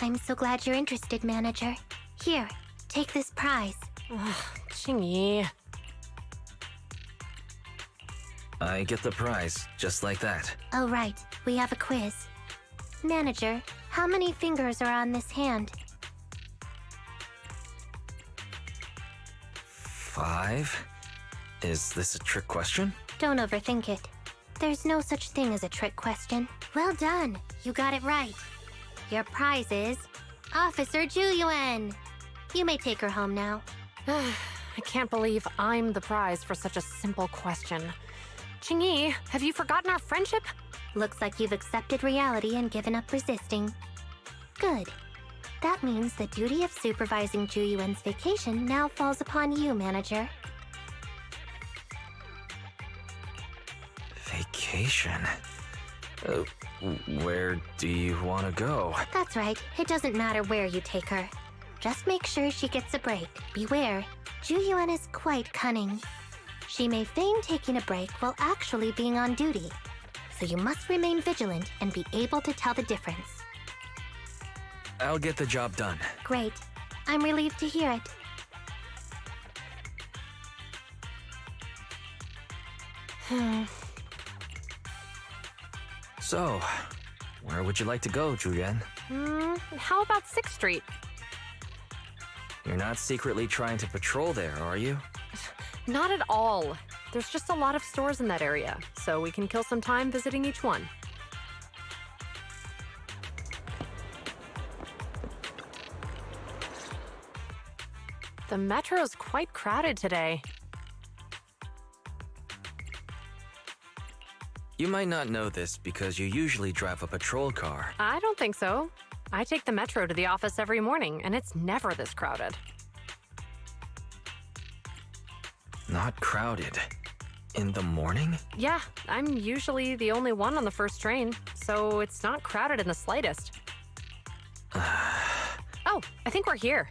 I'm so glad you're interested, manager. Here, take this prize. Ugh, Qingyi. I get the prize, just like that. Oh, right. We have a quiz. Manager, how many fingers are on this hand? 5? Is this a trick question? Don't overthink it. There's no such thing as a trick question. Well done. You got it right. Your prize is Officer Yuan. You may take her home now. I can't believe I'm the prize for such a simple question. Qingyi, have you forgotten our friendship? Looks like you've accepted reality and given up resisting. Good. That means the duty of supervising Ju Yuan's vacation now falls upon you, manager. Vacation? Where do you want to go? That's right. It doesn't matter where you take her. Just make sure she gets a break. Beware, Ju Yuan is quite cunning. She may feign taking a break while actually being on duty. So you must remain vigilant and be able to tell the difference. I'll get the job done. Great. I'm relieved to hear it. So, where would you like to go, Yuan? How about 6th Street? You're not secretly trying to patrol there, are you? Not at all. There's just a lot of stores in that area, so we can kill some time visiting each one. The metro's quite crowded today. You might not know this because you usually drive a patrol car. I don't think so. I take the metro to the office every morning, and it's never this crowded. Not crowded. In the morning? Yeah, I'm usually the only one on the first train, so it's not crowded in the slightest. Oh, I think we're here.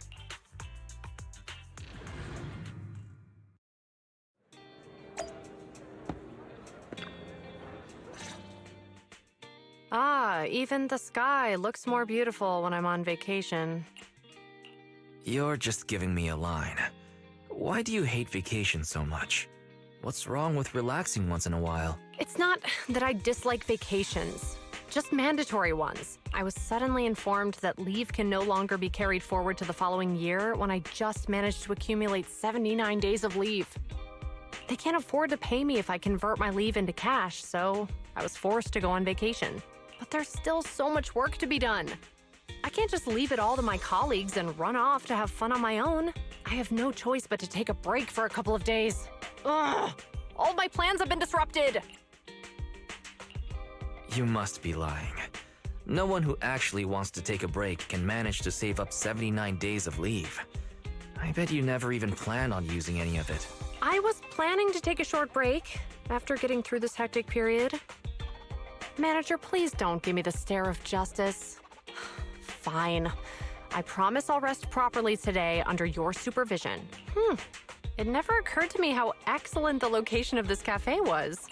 Ah, even the sky looks more beautiful when I'm on vacation. You're just giving me a line. Why do you hate vacation so much? What's wrong with relaxing once in a while? It's not that I dislike vacations, just mandatory ones. I was suddenly informed that leave can no longer be carried forward to the following year when I just managed to accumulate 79 days of leave. They can't afford to pay me if I convert my leave into cash, so I was forced to go on vacation. But there's still so much work to be done. I can't just leave it all to my colleagues and run off to have fun on my own. I have no choice but to take a break for a couple of days. Ugh! All my plans have been disrupted! You must be lying. No one who actually wants to take a break can manage to save up 79 days of leave. I bet you never even planned on using any of it. I was planning to take a short break after getting through this hectic period. Manager, please don't give me the stare of justice. Fine. I promise I'll rest properly today under your supervision. It never occurred to me how excellent the location of this cafe was.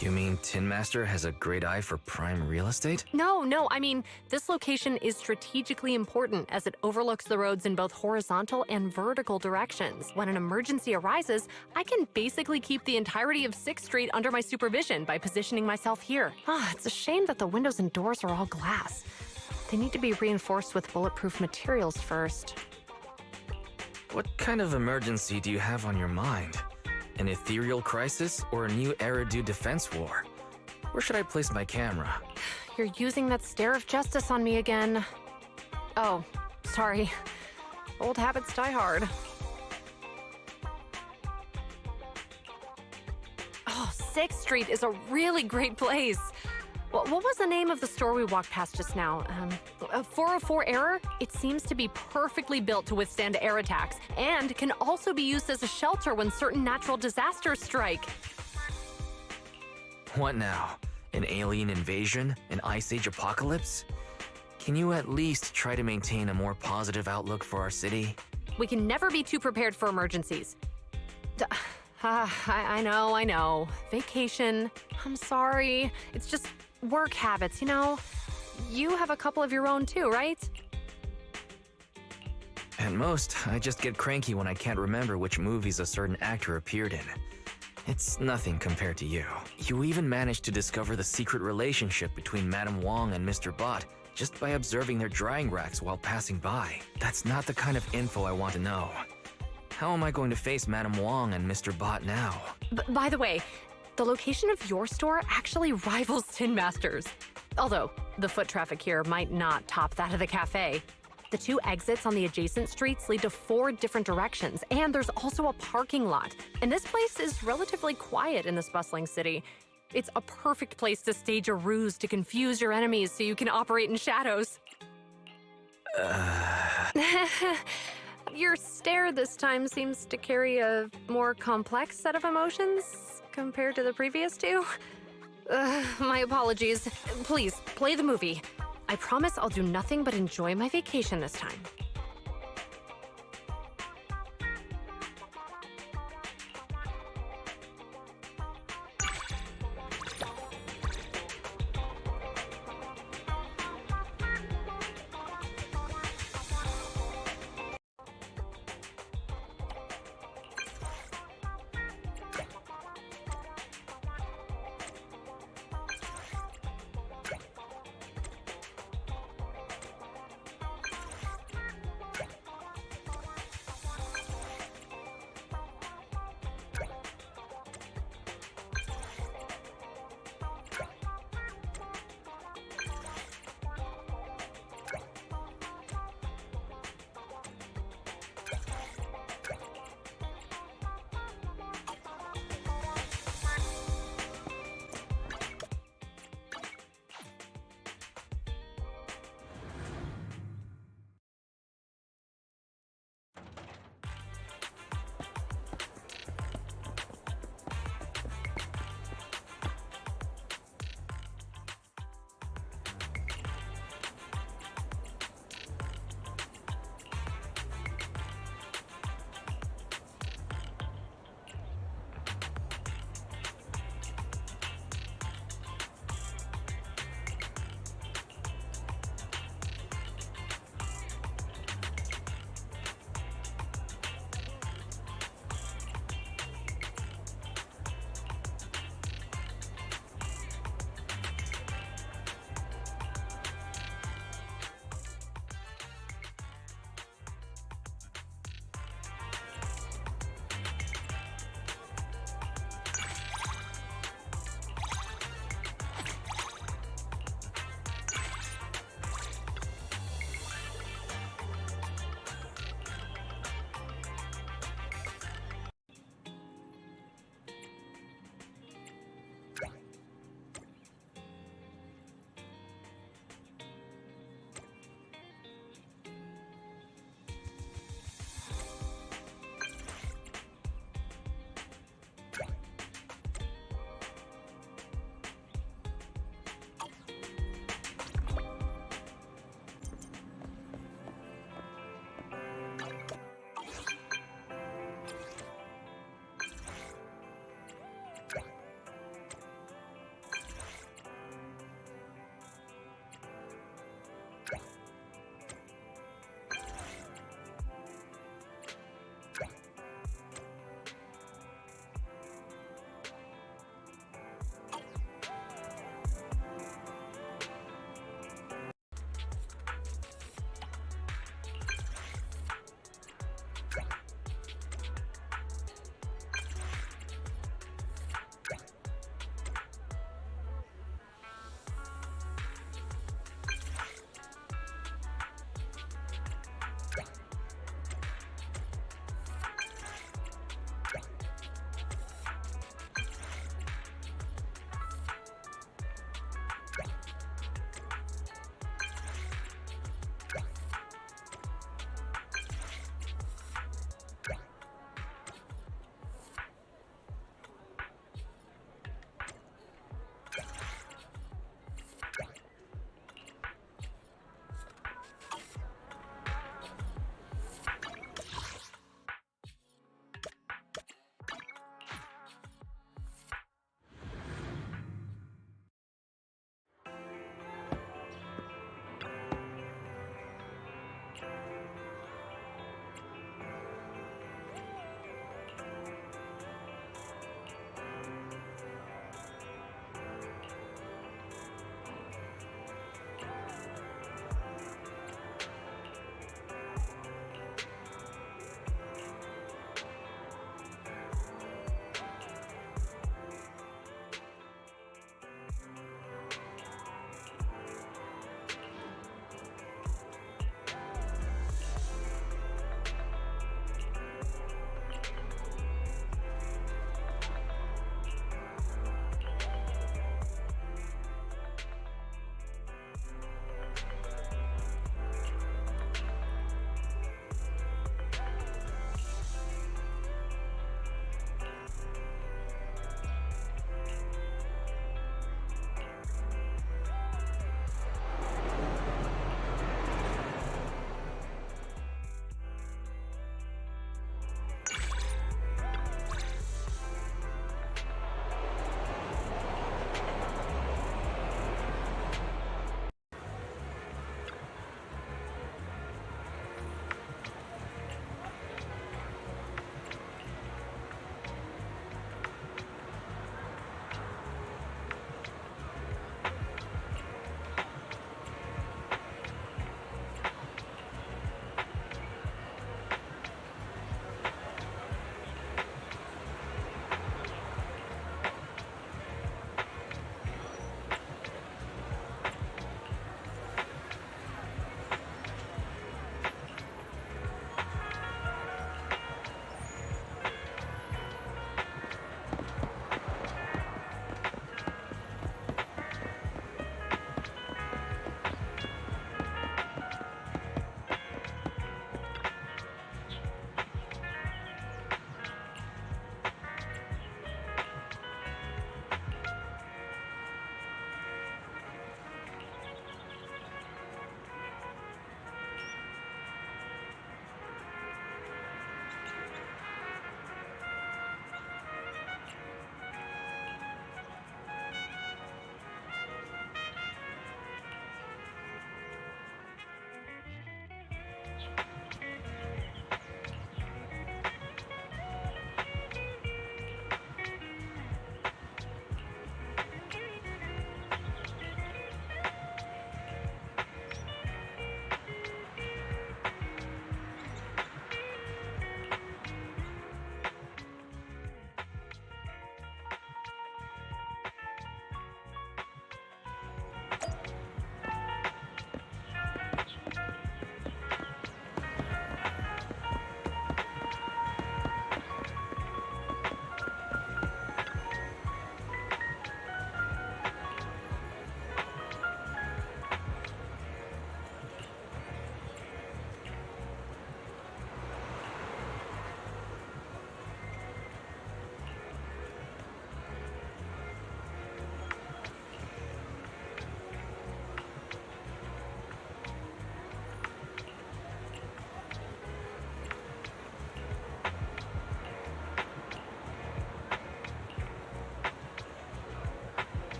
You mean Tin Master has a great eye for prime real estate? No, I mean, this location is strategically important as it overlooks the roads in both horizontal and vertical directions. When an emergency arises, I can basically keep the entirety of 6th Street under my supervision by positioning myself here. It's a shame that the windows and doors are all glass. They need to be reinforced with bulletproof materials first. What kind of emergency do you have on your mind? An ethereal crisis or a new Eridu defense war? Where should I place my camera? You're using that stare of justice on me again. Oh, sorry. Old habits die hard. Oh, 6th Street is a really great place. What was the name of the store we walked past just now? 404 Error? It seems to be perfectly built to withstand air attacks and can also be used as a shelter when certain natural disasters strike. What now? An alien invasion? An Ice Age apocalypse? Can you at least try to maintain a more positive outlook for our city? We can never be too prepared for emergencies. I know. Vacation. I'm sorry. It's just work habits, you know? you have a couple of your own too, right? At most, I just get cranky when I can't remember which movies a certain actor appeared in. It's nothing compared to you. You even managed to discover the secret relationship between Madame Wong and Mr. Bot just by observing their drying racks while passing by. That's not the kind of info I want to know. How am I going to face Madame Wong and Mr. Bot now? By the way, the location of your store actually rivals Tin Master's. Although, the foot traffic here might not top that of the cafe. The 2 exits on the adjacent streets lead to 4 different directions, and there's also a parking lot. And this place is relatively quiet in this bustling city. It's a perfect place to stage a ruse to confuse your enemies so you can operate in shadows. Your stare this time seems to carry a more complex set of emotions compared to the previous 2. My apologies. Please, play the movie. I promise I'll do nothing but enjoy my vacation this time.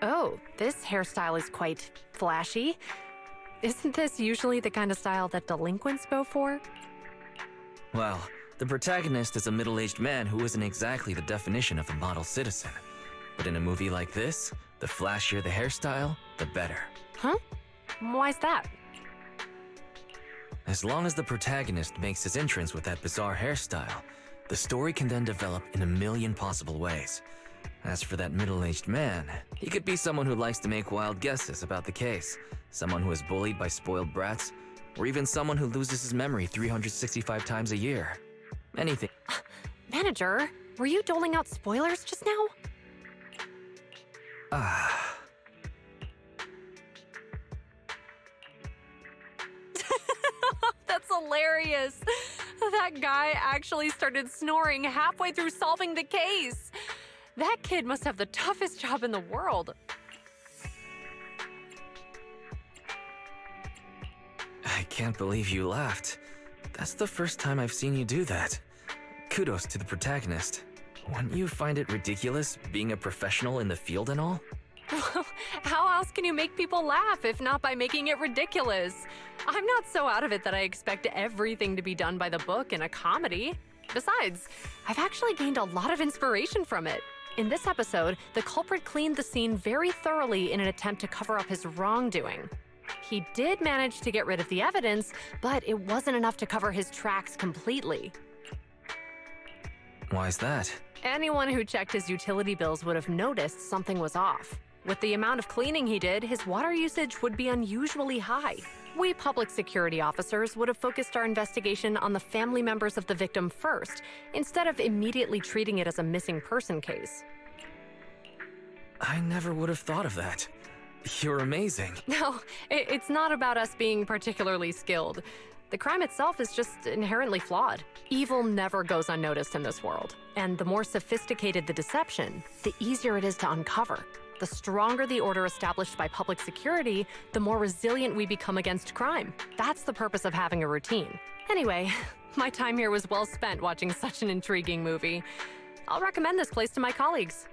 Oh, this hairstyle is quite flashy. Isn't this usually the kind of style that delinquents go for? Well, the protagonist is a middle-aged man who isn't exactly the definition of a model citizen. But in a movie like this, the flashier the hairstyle, the better. Huh? Why's that? As long as the protagonist makes his entrance with that bizarre hairstyle, the story can then develop in a million possible ways. As for that middle-aged man, he could be someone who likes to make wild guesses about the case, someone who is bullied by spoiled brats, or even someone who loses his memory 365 times a year. Anything. Manager, were you doling out spoilers just now? Ah. That's hilarious. That guy actually started snoring halfway through solving the case. That kid must have the toughest job in the world. I can't believe you laughed. That's the first time I've seen you do that. Kudos to the protagonist. Wouldn't you find it ridiculous being a professional in the field and all? How else can you make people laugh if not by making it ridiculous? I'm not so out of it that I expect everything to be done by the book in a comedy. Besides, I've actually gained a lot of inspiration from it. In this episode, the culprit cleaned the scene very thoroughly in an attempt to cover up his wrongdoing. He did manage to get rid of the evidence, but it wasn't enough to cover his tracks completely. Why's that? Anyone who checked his utility bills would have noticed something was off. With the amount of cleaning he did, his water usage would be unusually high. We public security officers would have focused our investigation on the family members of the victim first, instead of immediately treating it as a missing person case. I never would have thought of that. You're amazing. No, it's not about us being particularly skilled. The crime itself is just inherently flawed. Evil never goes unnoticed in this world, and the more sophisticated the deception, the easier it is to uncover. The stronger the order established by public security, the more resilient we become against crime. That's the purpose of having a routine. Anyway, my time here was well spent watching such an intriguing movie. I'll recommend this place to my colleagues.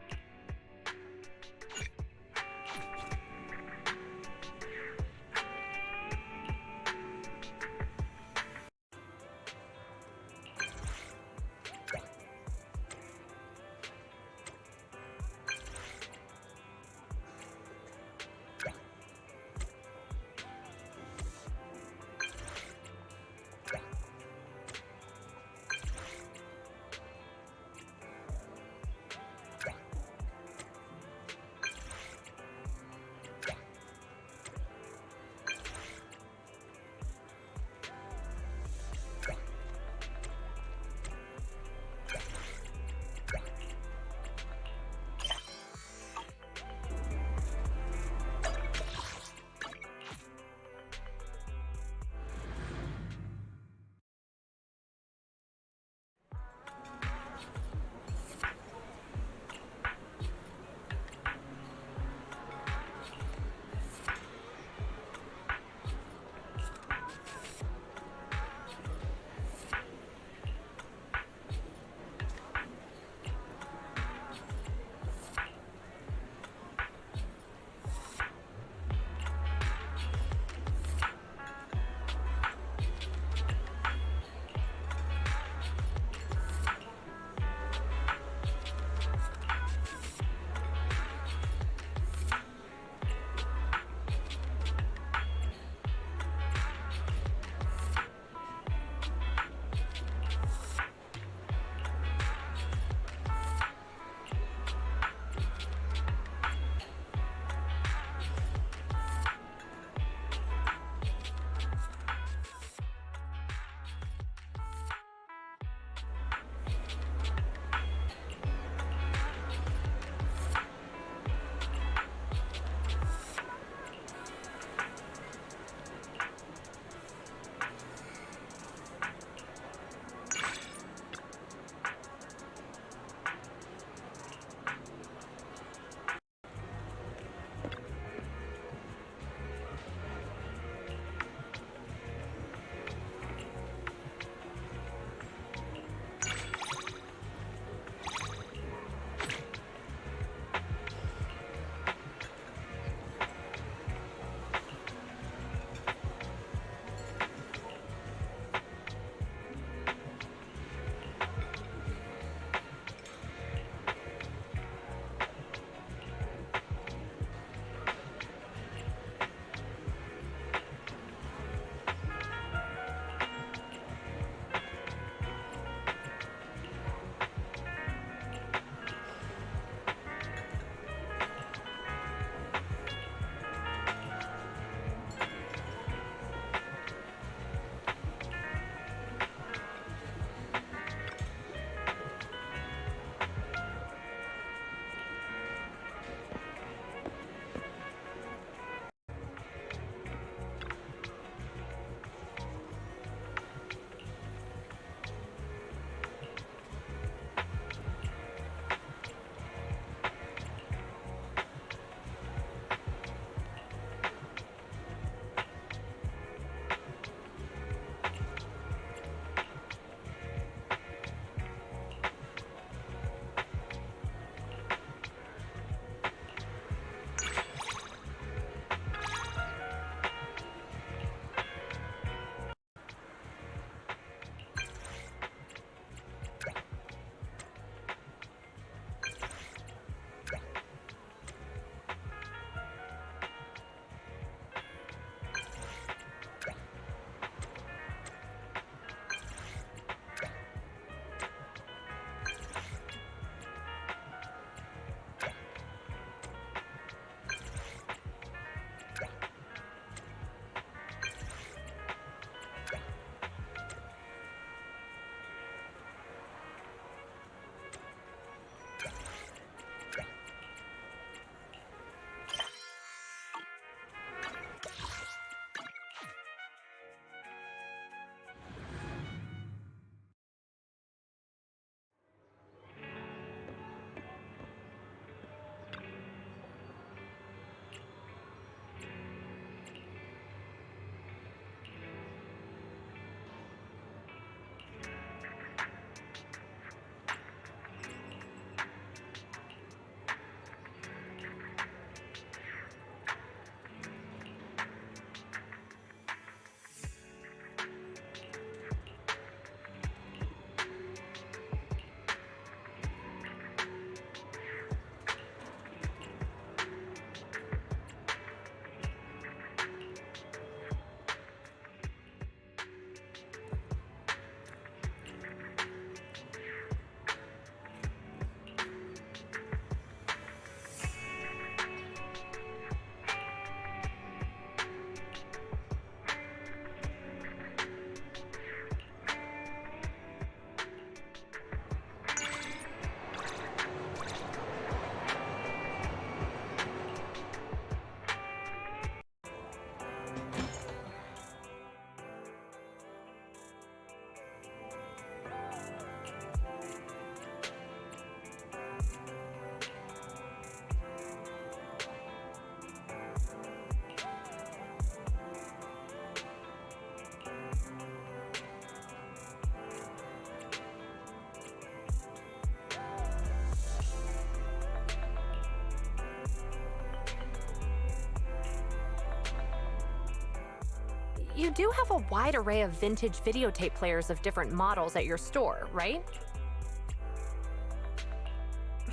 You do have a wide array of vintage videotape players of different models at your store, right?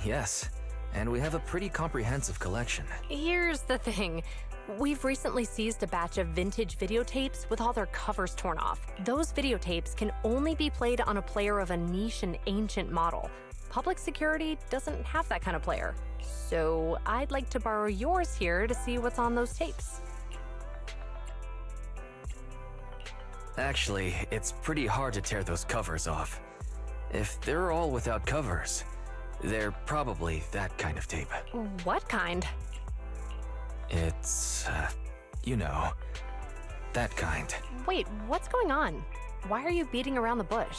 Yes, and we have a pretty comprehensive collection. Here's the thing. We've recently seized a batch of vintage videotapes with all their covers torn off. Those videotapes can only be played on a player of a niche and ancient model. Public security doesn't have that kind of player. So I'd like to borrow yours here to see what's on those tapes. Actually, it's pretty hard to tear those covers off. If they're all without covers, they're probably that kind of tape. What kind? It's, you know, that kind. Wait, what's going on? Why are you beating around the bush?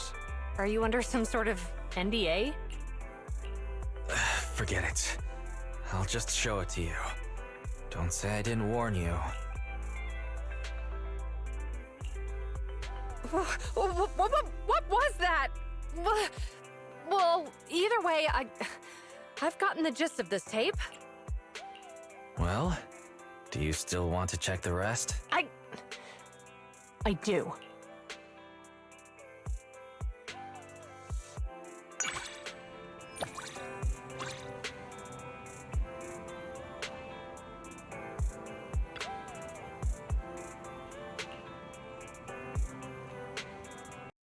Are you under some sort of NDA? Forget it. I'll just show it to you. Don't say I didn't warn you. What was that? Well, either way, I've gotten the gist of this tape. Well, do you still want to check the rest? I do.